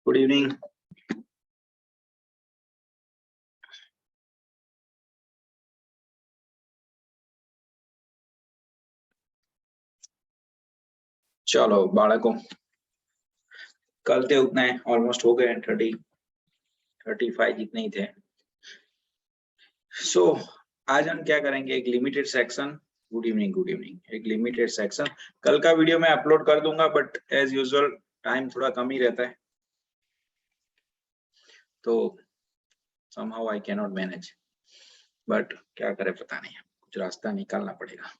Good evening. चलो बालकों, कल थे उतना है, ऑलमोस्ट हो गए 35 जितने ही थे। सो आज हम क्या करेंगे, एक लिमिटेड सेक्शन। Good evening. एक लिमिटेड सेक्शन कल का वीडियो मैं अपलोड कर दूंगा, बट एज यूजुअल टाइम थोड़ा कम ही रहता है, तो somehow I cannot manage, but क्या करे पता नहीं, कुछ रास्ता निकालना पड़ेगा।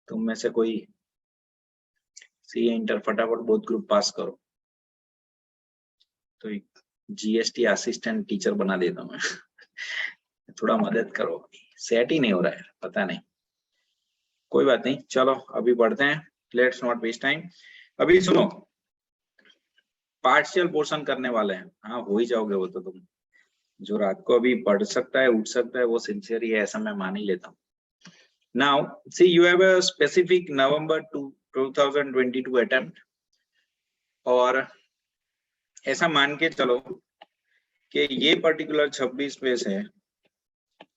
तुम में से कोई सीए इंटर फटाफट बोथ ग्रुप पास करो, तो जीएसटी असिस्टेंट टीचर बना देता हूँ मैं। थोड़ा मदद करो, सेट ही नहीं हो रहा है, पता नहीं, कोई बात नहीं। चलो अभी पढ़ते हैं, लेट्स नॉट वेस्ट टाइम। अभी सुनो, पार्शियल पोर्शन करने वाले हैं। हाँ हो ही जाओगे वो तो तुम, जो रात को अभी पढ़ सकता है उठ सकता है वो सिंसियर ही है, ऐसा मैं मान ही लेता हूँ। Now see you have a specific November 2022 attempt, और ऐसा मान के चलो कि ये पर्टिकुलर 26 पे से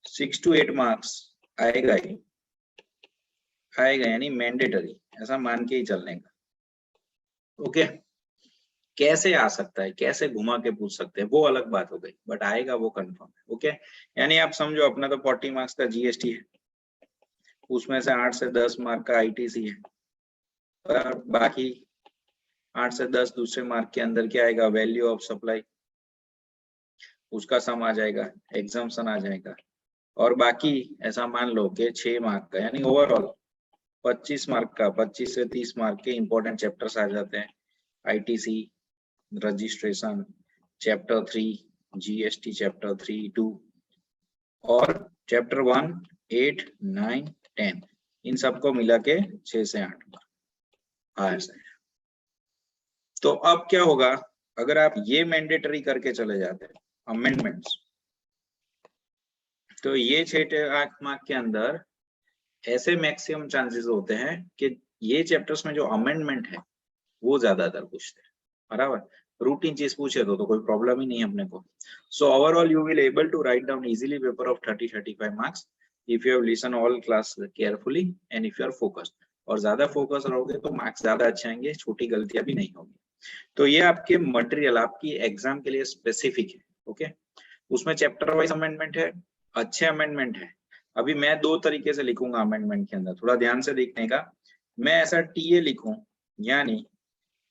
6 to 8 मार्क्स आएगा ही आएगा, यानी मैंडेटरी, ऐसा मान के ही चलने का। ओके, कैसे आ सकता है, कैसे घुमा के पूछ सकते हैं वो अलग बात हो गई, बट आएगा वो कंफर्म है। ओके, यानी आप समझो अपना तो 40 मार्क्स का जीएसटी है, उसमें से 8 से 10 मार्क का आईटीसी है, और बाकी 8 से 10 दूसरे मार्क के अंदर क्या आएगा, वैल्यू ऑफ सप्लाई, उसका सम आ जाएगा, एग्जाम्पशन आ जाएगा, और बाकी ऐसा मान लो कि 6 मार्क का, यानी ओवरऑल 25 मार्क का, 25 से 30 मार्क के इंपॉर्टेंट चैप्टर्स आ जाते हैं। ITC, registration, chapter 3, GST chapter 3, 2, और चैप्टर 1, 8, 9, 10, इन सबको मिला के 6 से 8 मार्क। तो अब क्या होगा, अगर आप ये मैंडेटरी करके चले जाते हैं अमेंडमेंट्स, तो ये 6-8 मार्क के अंदर ऐसे मैक्सिमम चांसेस होते हैं कि ये चैप्टर्स में जो अमेंडमेंट है वो ज्यादातर पूछते हैं, बराबर। रूटीन चीज पूछे तो कोई प्रॉब्लम ही नहीं है अपने को। So overall you will able to write down easily paper of 30-35 marks if you have listen all class carefully and if you are focused. और ज्यादा फोकस रहोगे तो मार्क्स ज्यादा अच्छे आएंगे, छोटी गलतियां भी नहीं होगी। तो ये आपके मटेरियल आपकी एग्जाम के लिए स्पेसिफिक है। ओके, उसमें चैप्टर वाइज अमेंडमेंट है, अच्छे अमेंडमेंट है। अभी मैं 2 तरीके से लिखूंगा अमेंडमेंट के अंदर, थोड़ा ध्यान से देखने का। मैं ऐसा टीए लिखूं, यानी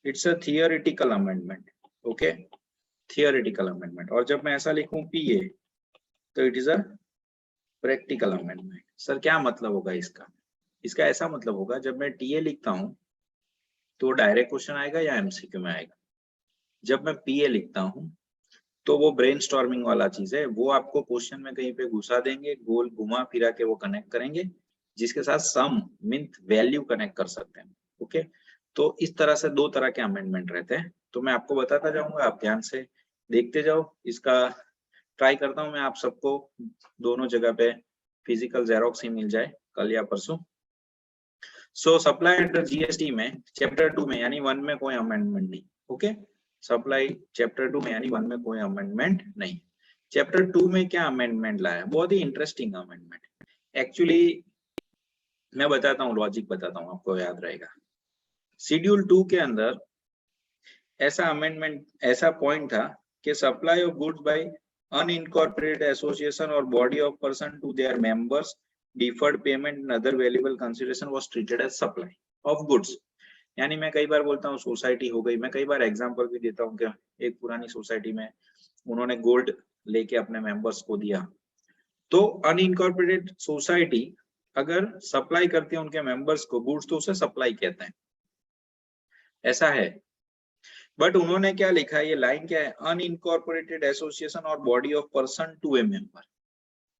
it's a theoretical amendment. Okay, theoretical amendment. और जब मैं ऐसा लिखूं पीए, तो it is a practical amendment. Sir क्या मतलब होगा इसका? इसका ऐसा मतलब होगा, जब मैं टीए लिखता हूं तो डायरेक्ट क्वेश्चन आएगा या एमसीक्यू में आएगा। जब मैं पीए लिखता हूं तो वो ब्रेनस्टॉर्मिंग वाला चीज है, वो आपको क्वेश्चन में कहीं पे घुसा देंगे, गोल घुमा फिरा के वो कनेक्ट करेंगे, जिसके साथ सम मीन वैल्यू कनेक्ट कर सकते हैं। ओके, तो इस तरह से 2 तरह के अमेंडमेंट रहते हैं, तो मैं आपको बताता जाऊंगा, आप ध्यान से देखते जाओ। इसका ट्राई करता हूँ मैं आप सबको दोनों जगह पे फिजिकल जेरोक्स ही मिल जाए कल या परसों। सो सप्लाई अंडर जीएसटी में चैप्टर 2 में यानी 1 में कोई अमेंडमेंट नहीं। ओके, सप्लाई चैप्टर 2 में यानी 1 में कोई अमेंडमेंट नहीं। चैप्टर 2 में क्या अमेंडमेंट लाया, बहुत ही इंटरेस्टिंग अमेंडमेंट। एक्चुअली मैं बताता हूँ, लॉजिक बताता हूँ, आपको याद रहेगा। शेड्यूल 2 के अंदर ऐसा अमेंडमेंट, ऐसा पॉइंट था कि supply of goods by unincorporated association और body of person to their members, deferred payment and other valuable consideration was treated as supply of goods. यानी मैं कई बार बोलता हूँ सोसाइटी हो गई, मैं कई बार एग्जांपल भी देता हूँ कि एक पुरानी सोसाइटी में उन्होंने गोल्ड लेके अपने मेंबर्स को दिया, तो अनइनकॉर्पोरेटेड सोसाइटी अगर सप्लाई करती है उनके मेंबर्स को गुड्स, तो उसे सप्लाई कहते हैं, ऐसा है। बट उन्होंने क्या लिखा है, ये लाइन क्या है, अनइनकॉर्पोरेटेड एसोसिएशन और body of person to a member.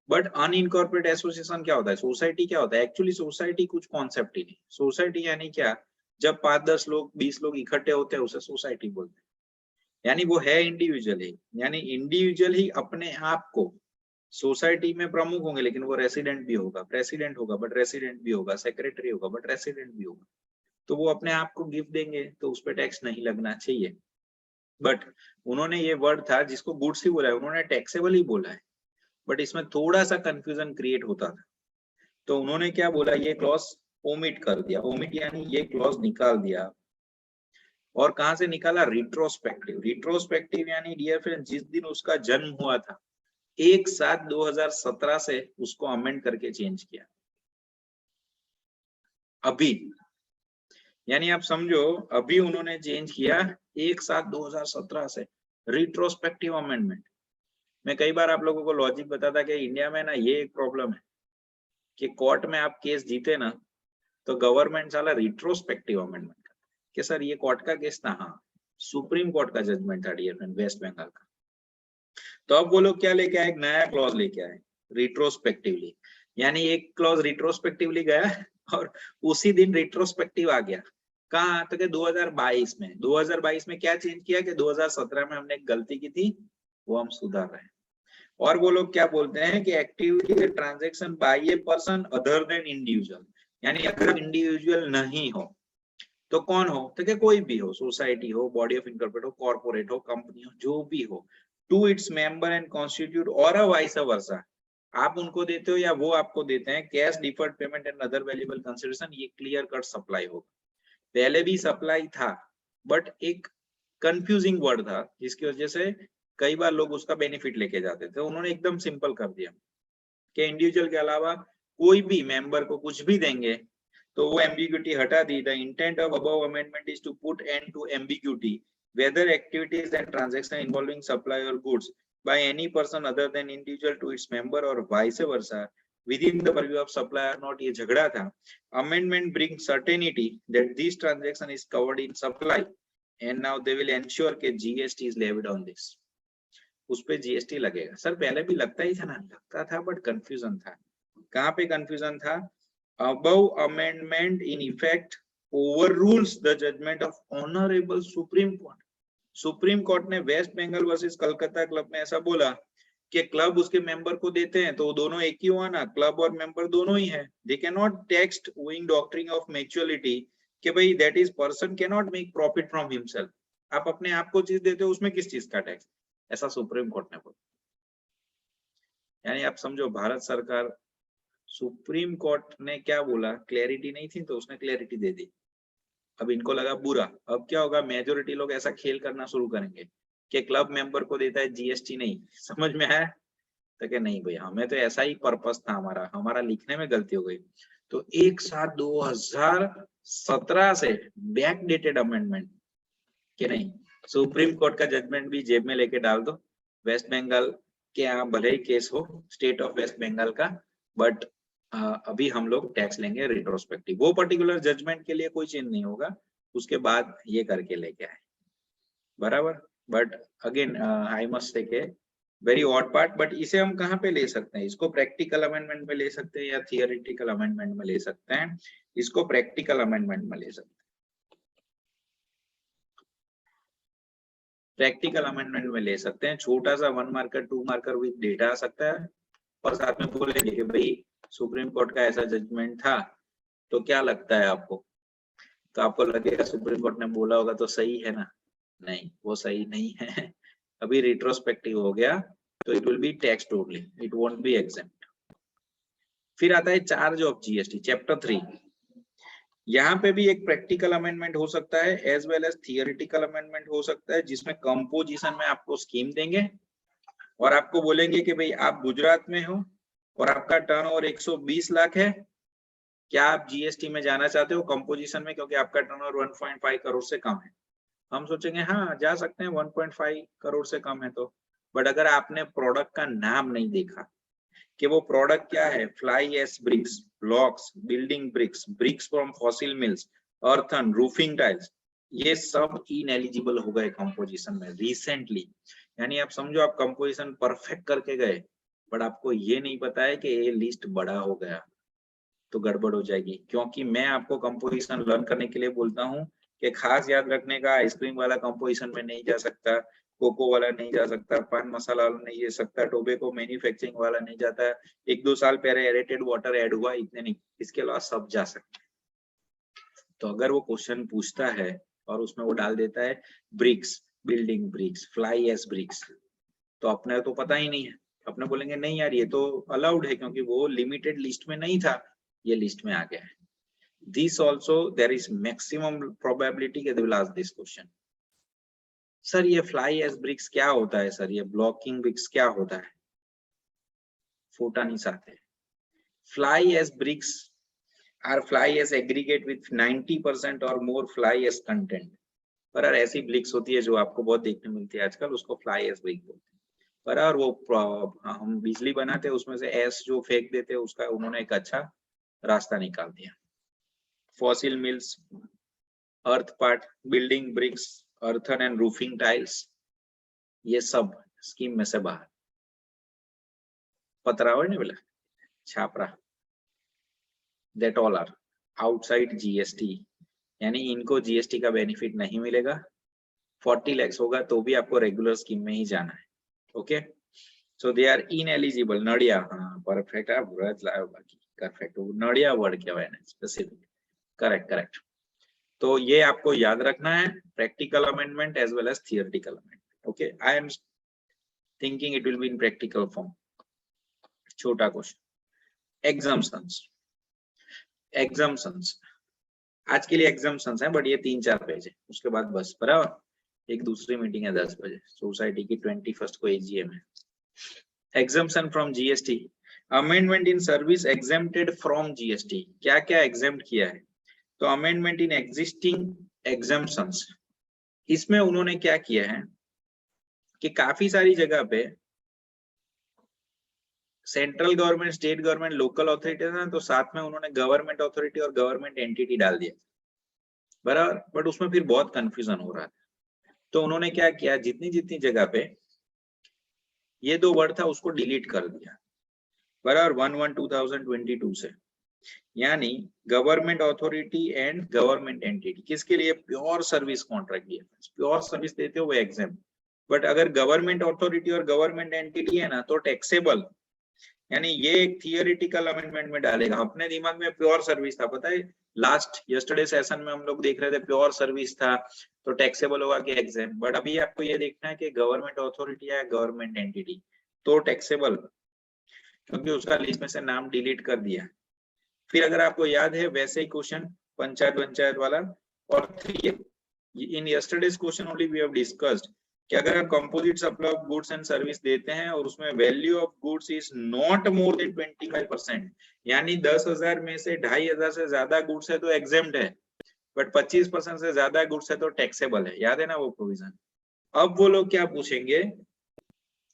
But unincorporated association क्या होता है, सोसाइटी क्या होता है? एक्चुअली सोसाइटी कुछ कॉन्सेप्ट ही नहीं। सोसाइटी यानी क्या, जब 5-10 लोग 20 लोग इकट्ठे होते हैं उसे सोसाइटी बोलते हैं। यानी वो है इंडिविजुअल है, यानी इंडिविजुअल ही अपने आप को सोसाइटी में प्रमुख होंगे, लेकिन वो रेसिडेंट भी होगा, प्रेसिडेंट होगा बट रेसिडेंट भी होगा, सेक्रेटरी होगा बट रेसिडेंट भी होगा, तो वो अपने आप को गिफ्ट देंगे तो उस पर टैक्स नहीं लगना चाहिए। बट उन्होंने ये वर्ड था जिसको गुड्स ही बोला है, उन्होंने टैक्सेबल ही बोला है, बट इसमें थोड़ा सा कंफ्यूजन क्रिएट होता था, तो उन्होंने क्या बोला, ये क्लॉज ओमिट कर दिया। ओमिट यानी ये क्लॉज निकाल दिया। और कहां से निकाला? रिट्रोस्पेक्टिव। रिट्रोस्पेक्टिव यानी डियर फ्रेंड, जिस दिन उसका जन्म हुआ था 1/7/2017 से उसको अमेंड करके चेंज किया अभी, यानी आप समझो अभी उन्होंने चेंज किया 1/7/2017 से, रिट्रोस्पेक्टिव अमेंडमेंट। मैं कई बार आप लोगों को लॉजिक बताता कि इंडिया में ना ये एक प्रॉब्लम है कि कोर्ट में आप केस जीते ना तो गवर्नमेंट साला रिट्रोस्पेक्टिव अमेंडमेंट करता है कि सर ये कोर्ट का केस था, हाँ सुप्रीम कोर्ट का जजमेंट था डियर फ्रेंड वेस्ट बंगाल का। तो अब वो लोग क्या लेके आए? एक नया क्लॉज लेके आए, रिट्रोस्पेक्टिवली। यानी एक क्लॉज रिट्रोस्पेक्टिवली गया और उसी दिन रिट्रोस्पेक्टिव आ गया। कहाँ? तो कि 2022 में। 2022 में क्या चेंज किया कि 2017 में हमने एक गलती की थी, वो हम सुधार रहे हैं। और वो लोग क्या बोलते हैं कि activity transaction by a person other than individual, यानी अगर इंडिविजुअल नहीं हो तो कौन हो? तो क्या कोई भी हो, सोसाइटी हो, बॉडी ऑफ इनकॉर्पोरेट हो, कॉर्पोरेट हो, कंपनी हो, जो भी हो, to its member and constitute और अ वाइस वर्सा, आप उनको देते हो या वो आपको देते हैं, cash, deferred payment and other valuable consideration, ये क्लियर कट सप्लाई होगा। पहले भी सप्लाई था बट एक कंफ्यूजिंग वर्ड था जिसकी वजह से कई बार लोग उसका बेनिफिट लेके जाते थे। उन्होंने एकदम सिंपल कर दिया कि इंडिविजुअल के अलावा कोई भी मेंबर को कुछ भी देंगे तो वो एम्बिग्यूटी हटा दी। The intent of above amendment is to put end to ambiguity whether activities and transaction involving supply और goods by any person other than individual to its member और vice versa within the purview of supply or not, ये झगड़ा था। Amendment brings certainty that this transaction is covered in supply and now they will ensure कि GST is levied on this। उस पे GST लगेगा। Sir पहले भी लगता ही था ना? लगता था बट कंफ्यूजन था। कहाँ पे कंफ्यूजन था? Above amendment in effect overrules the judgment of Honorable Supreme Court। Supreme Court ने West Bengal versus Calcutta club में ऐसा बोला कि क्लब उसके मेंबर को देते हैं तो वो दोनों एक ही हुआ ना, क्लब और मेंबर दोनों ही है। They can not text owing doctrine of mutuality कि भाई that is person can not make profit from himself. आप अपने आप को चीज देते हो, उसमें किस चीज का टैक्स? ऐसा सुप्रीम कोर्ट ने बोला। यानी आप समझो भारत सरकार, सुप्रीम कोर्ट ने क्या बोला, क्लैरिटी नहीं थी तो उसने क्लैरिटी दे दी। अब इनको लगा बुरा, अब क्या होगा, मेजोरिटी लोग ऐसा खेल करना शुरू करेंगे कि क्लब मेंबर को देता है जीएसटी नहीं। समझ में आया? तो क्या नहीं भाई, हमें तो ऐसा ही पर्पस था, हमारा लिखने में गलती हो गई। तो 1/7/2017 से बैक डेटेड अमेंडमेंट कि नहीं, सुप्रीम कोर्ट का जजमेंट भी जेब में लेके डाल दो। वेस्ट बंगाल के यहाँ भले ही केस हो, स्टेट ऑफ वेस्ट बंगाल का, बट अभी हम लोग टैक्स लेंगे रिट्रोस्पेक्टिव। वो पर्टिकुलर जजमेंट के लिए कोई चेंज नहीं होगा, उसके बाद ये करके लेके आए बराबर। But again I must say के वेरी ऑड पार्ट, बट इसे हम कहाँ पे ले सकते हैं? इसको प्रैक्टिकल अमेंडमेंट में ले सकते हैं या थियोरिटिकल अमेंडमेंट में ले सकते हैं? इसको प्रैक्टिकल अमेंडमेंट में ले सकते हैं। प्रैक्टिकल अमेंडमेंट में ले सकते हैं। छोटा सा 1 मार्कर 2 मार्कर विद डेटा आ सकता है और साथ में बोलेंगे कि भाई सुप्रीम कोर्ट का ऐसा जजमेंट था, तो क्या लगता है आपको? तो आपको लगेगा सुप्रीम कोर्ट ने बोला होगा तो सही है ना? नहीं, वो सही नहीं है। अभी रिट्रोस्पेक्टिव हो गया तो it will B taxed only, it won't be exempt. फिर आता है चार्ज ऑफ जीएसटी, चैप्टर 3। यहाँ पे भी एक प्रैक्टिकल अमेंडमेंट हो सकता है as well as theoretical amendment हो सकता है, जिसमें कंपोजिशन में आपको स्कीम देंगे और आपको बोलेंगे कि भाई आप गुजरात में हो और आपका टर्नओवर 120 लाख है, क्या आप जीएसटी में जाना चाहते हो कंपोजिशन में, क्योंकि आपका टर्नओवर 1.5 करोड़ से कम है? हम सोचेंगे हाँ जा सकते हैं, 1.5 करोड़ से कम है तो। बट अगर आपने प्रोडक्ट का नाम नहीं देखा कि वो प्रोडक्ट क्या है, fly ash bricks, blocks, building bricks, bricks from fossil mills, earthen, roofing tiles, ये सब इनएलिजिबल हो गए कंपोजिशन में रिसेंटली। यानी आप समझो आप कंपोजिशन परफेक्ट करके गए बट आपको ये नहीं पता है कि ये लिस्ट बड़ा हो गया। तो गड़बड़ हो जाएगी, क्योंकि मैं आपको कंपोजिशन लर्न करने के लिए बोलता हूँ कि खास याद रखने का, आइसक्रीम वाला कंपोजिशन में नहीं जा सकता, कोको वाला नहीं जा सकता, पान मसाला वाला नहीं जा सकता, टोबैको मैन्युफैक्चरिंग वाला नहीं जाता, 1-2 साल पहले एरेटेड वाटर ऐड हुआ, इतने नहीं, इसके अलावा सब जा सकते हैं। तो अगर वो क्वेश्चन पूछता है और उसमें वो डाल देता है bricks, building bricks, fly ash bricks, तो अपने तो पता ही नहीं है, अपने बोलेंगे नहीं यार ये तो अलाउड है, क्योंकि वो लिमिटेड लिस्ट में नहीं था, ये लिस्ट में आ गया है। This also there is maximum probability कि they will ask this question. Sir ये फ्लाई एस ब्रिक्स क्या होता है, सर ये ब्लॉकिंग ब्रिक्स क्या होता है, फोटानिस आते हैं। Fly ash bricks are fly ash aggregate with 90% or more fly ash content. पर यार ऐसी ब्रिक्स होती है जो आपको बहुत देखने मिलती है आजकल, उसको फ्लाई एस ब्रिक बोलते हैं। पर यार वो हम बिजली बनाते हैं, उसमें से एस जो फेंक देते हैं, उसका उन्होंने एक अच्छा रास्ता निकाल दिया। Fossil meals, earth part, building bricks, earthen and roofing tiles, ये सब स्कीम में से बाहर। पतरावड़ नहीं बोला, छापरा, that all are outside GST, यानी इनको जीएसटी का बेनिफिट नहीं मिलेगा। 40 लाख होगा तो भी आपको रेगुलर स्कीम में ही जाना है। Okay, so they are ineligible. Nadia, हाँ परफेक्ट, आप व्रत लाओ, बाकी परफेक्ट, नड़िया वर्ड क्या है स्पेसिफिक, करेक्ट करेक्ट। तो ये आपको याद रखना है, practical amendment as well as theoretical amendment. Okay, I am thinking it will be in practical form. छोटा क्वेश्चन, एग्जाम्पशंस। एग्जाम्पशंस आज के लिए एग्जाम्पशंस हैं, बट ये 3-4 पेज है, उसके बाद बस बराबर। एक दूसरी मीटिंग है 10 बजे, सोसाइटी की 21 को एजीएम है। Exemption from GST, amendment in service exempted from GST, क्या क्या एग्जेम्प्ट किया है। तो अमेंडमेंट इन एग्जिस्टिंग एग्जाम्पशंस, इसमें उन्होंने क्या किया है कि काफी सारी जगह पे central government, state government, local authority है ना, तो साथ में उन्होंने गवर्नमेंट अथॉरिटी और गवर्नमेंट एंटिटी डाल दिया बराबर, बट उसमें फिर बहुत कंफ्यूजन हो रहा था। तो उन्होंने क्या किया, जितनी जितनी जगह पे ये 2 वर्ड था उसको डिलीट कर दिया बराबर, 1/1/2022 से। यानी government authority and government entity, किसके लिए, प्योर सर्विस कॉन्ट्रैक्ट दिया, प्योर सर्विस देते हो वो एग्जाम। बट अगर गवर्नमेंट अथॉरिटी और गवर्नमेंट एंटिटी है ना, तो टैक्सेबल, यानी ये एक थियोरिटिकल अमेंडमेंट में डालेगा। अपने दिमाग में प्योर सर्विस था, पता है लास्ट यस्टरडे सेशन में हम लोग देख रहे थे प्योर सर्विस था तो टैक्सेबल होगा कि एग्जाम, बट अभी आपको ये देखना है कि गवर्नमेंट अथॉरिटी या गवर्नमेंट एंटिटी तो टैक्सेबल, क्योंकि उसका लिस्ट में से नाम डिलीट कर दिया। फिर अगर आपको याद है वैसे ही क्वेश्चन पंचायत वाला, और 3 in yesterday's question only we have discussed कि अगर आप composite supply of goods and service देते हैं और उसमें value of goods is not more than 25%, यानी 10,000 में से 2,500 से ज्यादा गुड्स है तो एग्जेम्प्ट है, बट 25% से ज्यादा गुड्स है तो टैक्सेबल है। याद है ना वो प्रोविजन। अब वो लोग क्या पूछेंगे,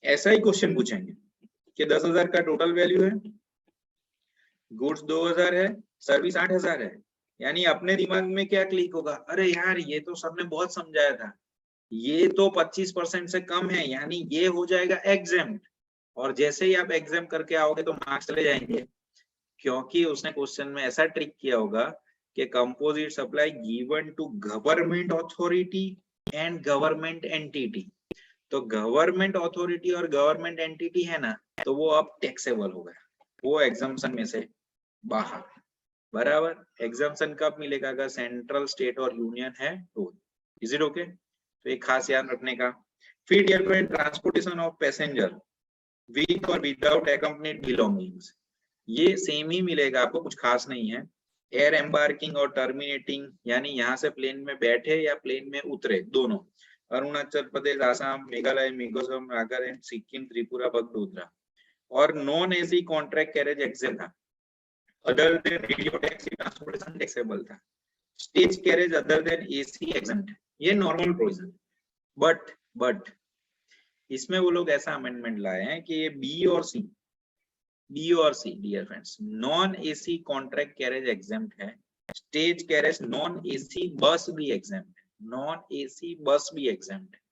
ऐसा ही क्वेश्चन पूछेंगे कि 10,000 का टोटल वैल्यू है, गुड्स 2,000 है, सर्विस 8,000 है, यानी अपने दिमाग में क्या क्लिक होगा, अरे यार ये तो सबने बहुत समझाया था, ये तो 25% से कम है, यानी ये हो जाएगा एग्जेम्प्ट। और जैसे ही आप एग्जाम करके आओगे तो मार्क्स चले जाएंगे, क्योंकि उसने क्वेश्चन में ऐसा ट्रिक किया होगा कि composite supply given to government authority and government entity. तो गवर्नमेंट अथॉरिटी और गवर्नमेंट एंटिटी है ना, तो वो अब टैक्सेबल होगा, वो एग्जाम्पशन में से बाहर बराबर। एग्जाम्पशन कब मिलेगा, अगर सेंट्रल, स्टेट और यूनियन है तो। Is it okay? तो एक खास याद रखने का। फिर dear friend, transportation of passenger with or without accompanied belongings, ये सेम ही मिलेगा आपको, कुछ खास नहीं है। एयर एम्बार्किंग और टर्मिनेटिंग, यानी यहाँ से प्लेन में बैठे या प्लेन में उतरे, दोनों। अरुणाचल प्रदेश, आसाम, मेघालय, मिजोरम, नागालैंड, सिक्किम, त्रिपुरा, बगडोगरा। और non AC contract carriage exempt था, other than radio taxi transportation taxable था। Stage carriage other than AC exempt, ये नॉर्मल प्रोविजन। बट इसमें वो लोग ऐसा अमेंडमेंट लाए हैं कि ये बी और C dear friends, non AC contract carriage exempt है, stage carriage non AC bus भी एग्जेम्प्ट है, नॉन एसी बस भी एग्जेम्प्ट है।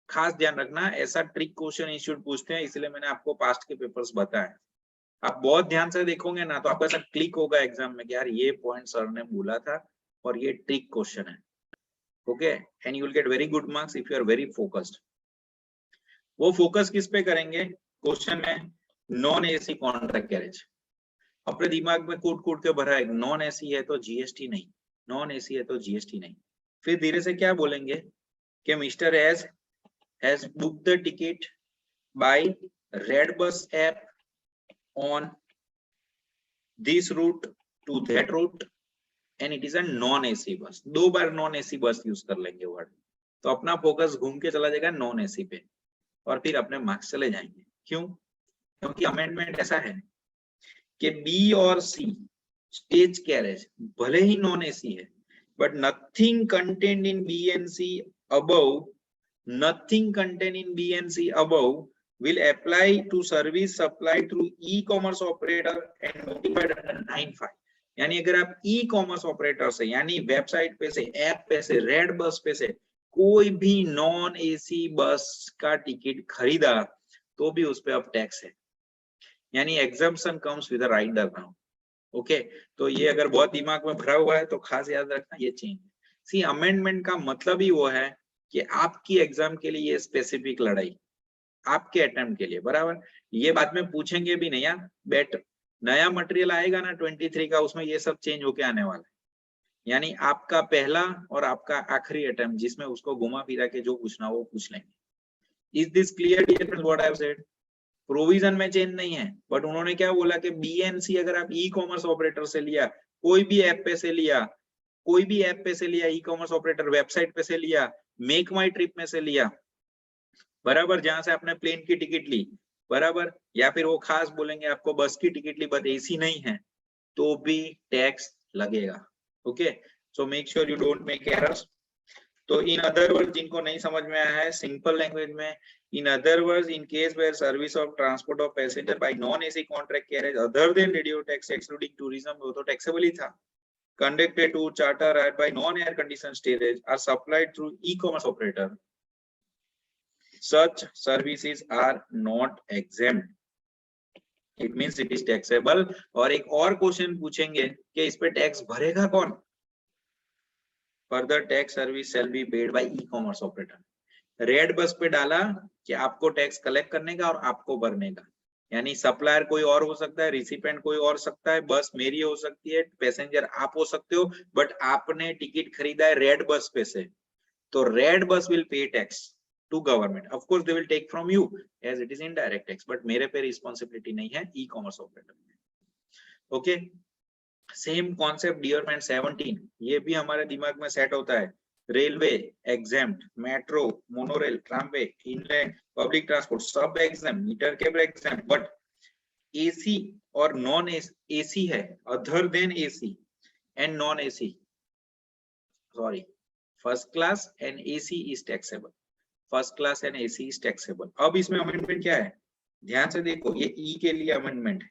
खास ध्यान रखना, ऐसा ट्रिक क्वेश्चन इंस्टीट्यूट पूछते हैं, इसलिए मैंने आपको पास्ट के पेपर्स बताए। आप बहुत ध्यान से देखोगे ना तो आपको ऐसा क्लिक होगा एग्जाम में कि यार ये पॉइंट सर ने बोला था और ये ट्रिक क्वेश्चन है। Okay, and you will get very good marks if you are very focused. वो फोकस किस पे करेंगे? क्वेश्चन में नॉन एसी कॉन्ट्रैक्ट कैरेज अपने दिमाग में कूट कूट के भरा है, नॉन एसी है तो जीएसटी नहीं, नॉन एसी है तो जीएसटी नहीं। फिर धीरे से क्या बोलेंगे कि mister A has book the ticket by Red Bus app on this route to that route and it is a non AC bus. 2 बार नॉन एसी बस यूज कर लेंगे वर्ड, तो अपना फोकस घूम के चला जाएगा नॉन एसी पे और फिर अपने मार्क्स चले जाएंगे। क्यों? क्योंकि अमेंडमेंट ऐसा है कि बी और सी स्टेज कैरेज भले ही नॉन एसी है but nothing contained in B and C above, nothing contained in B and C above will apply to service supplied through e-commerce operator and notified under 9(5). यानी अगर आप e-commerce operator से यानी website पे से, app पे से, रेड बस पे से कोई भी नॉन एसी बस का टिकट खरीदा तो भी उस पे अब टैक्स है, यानी exemption comes with a rider now. Okay, तो ये अगर बहुत दिमाग में भरा हुआ है तो खास याद रखना ये चेंज। सी अमेंडमेंट का मतलब ही वो है कि आपकी एग्जाम के लिए ये स्पेसिफिक लड़ाई आपके अटेम्प्ट के लिए, बराबर। ये बाद में पूछेंगे भी नहीं यार, बेट नया मटेरियल आएगा ना 23 का, उसमें ये सब चेंज होके आने वाला है। यानी आपका पहला और आपका आखिरी अटेम्प्ट जिसमें उसको घुमा फिरा के जो पूछना वो पूछ लेंगे। Is this clear dear friends what I have said? Provision में चेंज नहीं है, बट उन्होंने क्या बोला कि बीएनसी अगर आप ई कॉमर्स ऑपरेटर से लिया, कोई भी ऐप पे से लिया, कोई भी ऐप पे से लिया, ई कॉमर्स ऑपरेटर वेबसाइट पे से लिया, मेक माई ट्रिप में से लिया, बराबर, जहां से आपने प्लेन की टिकट ली, बराबर, या फिर वो खास बोलेंगे आपको बस की टिकट ली बट एसी नहीं है, तो भी टैक्स लगेगा। Okay, so make sure you don't make errors. तो इन अदर वर्ड्स जिनको नहीं समझ में आया है सिंपल लैंग्वेज में, in other words in case where service of transport of passenger by non AC contract carriage other than radio taxi excluding tourism, वो तो टैक्सेबल ही था, conducted to charter ride by non-air conditioned storage are supplied through e-commerce operator. Such services are not exempt. It means it is taxable. और एक और question पूछेंगे कि इस पे टैक्स भरेगा कौन? Further tax service shall be paid by e-commerce operator. Red bus पे डाला कि आपको टैक्स कलेक्ट करने का और आपको भरने का, यानी सप्लायर कोई और हो सकता है, रिसिपेंट कोई और सकता है, बस मेरी हो सकती है, पैसेंजर आप हो सकते हो, बट आपने टिकट खरीदा है रेड बस पे से, तो red bus will pay tax to government. Of course they will take from you as it is indirect tax, but मेरे पे रिस्पांसिबिलिटी नहीं है e commerce operator. Okay, same concept dear friend 17, ये भी हमारे दिमाग में सेट होता है। Railway exempt, metro, monorail, tramway, inland public transport सब exempt, meter cable exempt, but AC और नॉन एसी है, other than AC and non AC, sorry, first class and AC is taxable, first class and AC is taxable. अब इसमें amendment क्या है, ध्यान से देखो, ये ई के लिए अमेंडमेंट है।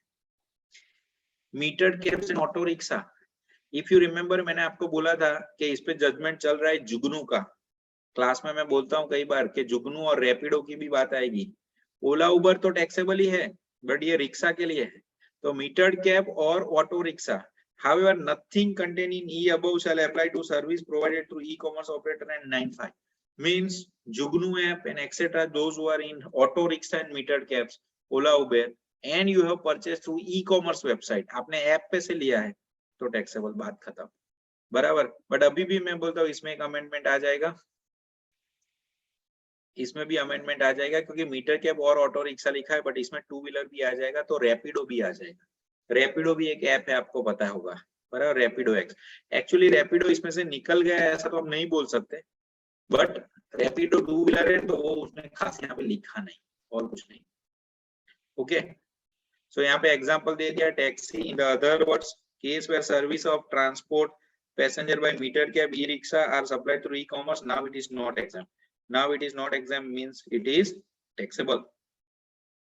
Metered cabs and auto rickshaw, if you remember मैंने आपको बोला था कि इस पे जजमेंट चल रहा है जुगनू का, क्लास में मैं बोलता हूँ कई बार कि जुगनू और रैपिडो की भी बात आएगी। ओला उबर तो टैक्सेबल ही है बट ये रिक्शा के लिए है, तो मीटर्ड कैब और auto rickshaw, however nothing contained in e above shall apply to service provided through e-commerce operator and 9(5). means Jugnu app and etc, those who are in auto rickshaw and metered cabs, Ola Uber, and you have purchased through e-commerce website, आपने app पे से लिया है तो taxable, बात खत्म, बराबर। But अभी भी मैं बोलता हूँ इसमें एक अमेंडमेंट आ जाएगा, इसमें भी अमेंडमेंट आ जाएगा, क्योंकि मीटर कैब और ऑटो रिक्शा लिखा है बट इसमें टू व्हीलर भी आ जाएगा, तो रैपिडो भी आ जाएगा। रैपिडो भी एक ऐप है, आपको पता होगा, बराबर, रैपिडो एक्स। एक्चुअली रैपिडो इसमें से निकल गया है ऐसा तो हम नहीं बोल सकते, बट रैपिडो टू व्हीलर है तो वो उसमें खास यहाँ पे लिखा नहीं और कुछ नहीं। ओके, सो यहाँ पे एग्जांपल दे दिया, taxi, in the other words case where service of transport passenger by meter cab, e rickshaw are supplied through e-commerce, now it is not exempt. Now it is not exempt means it is taxable,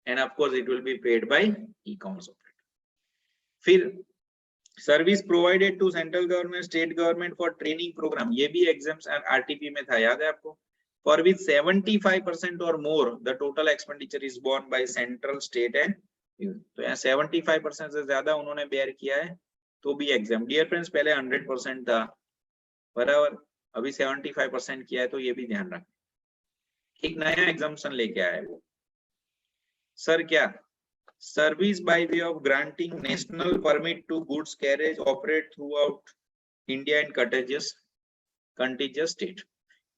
and of course it will be paid by e-commerce operator. फिर service provided to central government, state government for training program, ये भी exams RTP में था, याद है आपको, for which 75% or more the total expenditure is borne by central, state and तो यहाँ 75% से ज्यादा उन्होंने बेयर किया है तो भी एग्जाम। डियर फ्रेंड्स, पहले 100% था, बराबर, अभी 75% किया है, तो ये भी ध्यान रखें। एक नया एग्जाम्पशन लेके आया है वो सर, क्या service by way of granting national permit to goods carriage operate throughout India and contiguous state.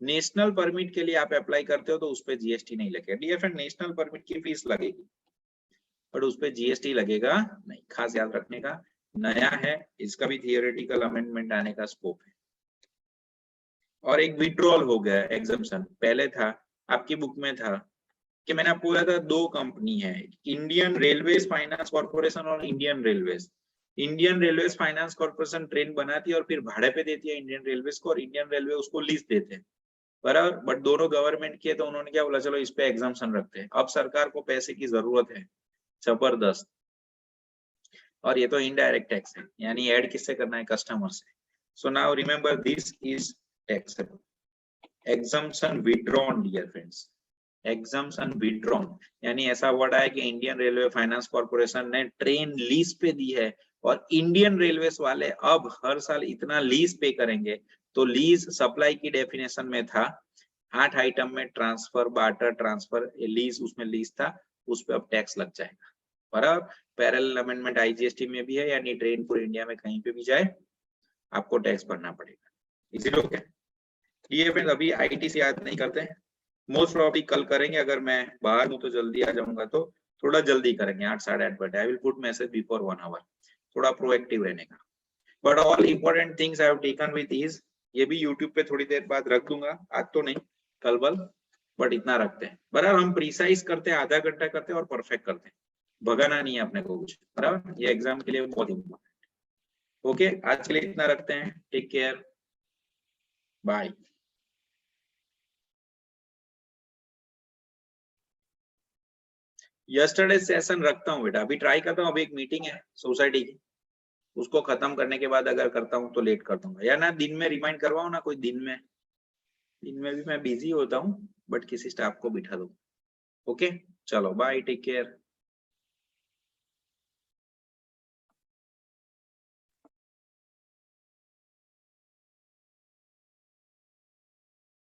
National permit के लिए आप अप्लाई करते हो तो उस पर जीएसटी नहीं लगेगा। डियर फ्रेंड, नेशनल परमिट की फीस लगेगी बट उस पर जीएसटी लगेगा नहीं, खास याद रखने का। नया है, इसका भी थियोरेटिकल अमेंडमेंट आने का स्कोप है। और एक विड्रॉल हो गया एग्जाम्पशन, पहले था आपकी बुक में था कि मैंने आपको बोला था दो कंपनी है, इंडियन रेलवेज फाइनेंस कॉर्पोरेशन और Indian railways. Indian railways finance corporation train बनाती है और फिर भाड़े पे देती है इंडियन रेलवेज को, और इंडियन रेलवे उसको लीज देते हैं, बराबर। बट दोनों गवर्नमेंट की है, तो उन्होंने क्या बोला, चलो इस पे एग्जाम्पशन रखते हैं। अब सरकार को पैसे की जरूरत है जबरदस्त, और ये तो इनडायरेक्ट टैक्स है, यानी ऐड किससे करना है, कस्टमर से। So now remember this is taxable. Exemption withdrawn, dear friends, exemption withdrawn, यानी ऐसा वर्ड आया कि इंडियन रेलवे फाइनेंस कॉर्पोरेशन ने ट्रेन लीज पे दी है और इंडियन रेलवेज वाले अब हर साल इतना लीज पे करेंगे। तो लीज सप्लाई की डेफिनेशन में था 8 आइटम में, ट्रांसफर, बार्टर, ट्रांसफर, लीज, उसमें लीज था, उस पर अब टैक्स लग जाएगा, बराबर। पैरेलल अमेंडमेंट आईजीएसटी में भी है, यानी ट्रेन पूरे इंडिया में कहीं पे भी जाए आपको टैक्स भरना पड़ेगा। इसी लोग क्या ये फ्रेंड्स अभी आईटी से याद नहीं करते, मोस्ट प्रॉब्ली कल करेंगे। अगर मैं बाहर हूं तो जल्दी आ जाऊंगा, तो थोड़ा जल्दी करेंगे, 8 साढ़े 8 बजे। I will put message before 1 hour, थोड़ा प्रोएक्टिव रहने का। But all important things I have taken with ease. ये भी यूट्यूब पे थोड़ी देर बाद रख दूंगा, आज तो नहीं, कल बल, बट इतना रखते हैं, बराबर। हम प्रिसाइज करते हैं, आधा घंटा करते हैं और परफेक्ट करते हैं, भगाना नहीं है अपने को कुछ, बराबर। ये एग्जाम के लिए बहुत इंपॉर्टेंट। ओके, आज के लिए इतना रखते हैं, take care, bye. Yesterday session रखता हूँ बेटा, अभी ट्राई करता हूँ। अभी एक मीटिंग है सोसाइटी की, उसको खत्म करने के बाद अगर करता हूँ तो लेट कर दूंगा, या ना दिन में रिमाइंड करवाओ ना कोई, दिन में भी मैं बिजी होता हूँ, बट किसी स्टाफ को बिठा दूँ। ओके, चलो बाय, टेक केयर।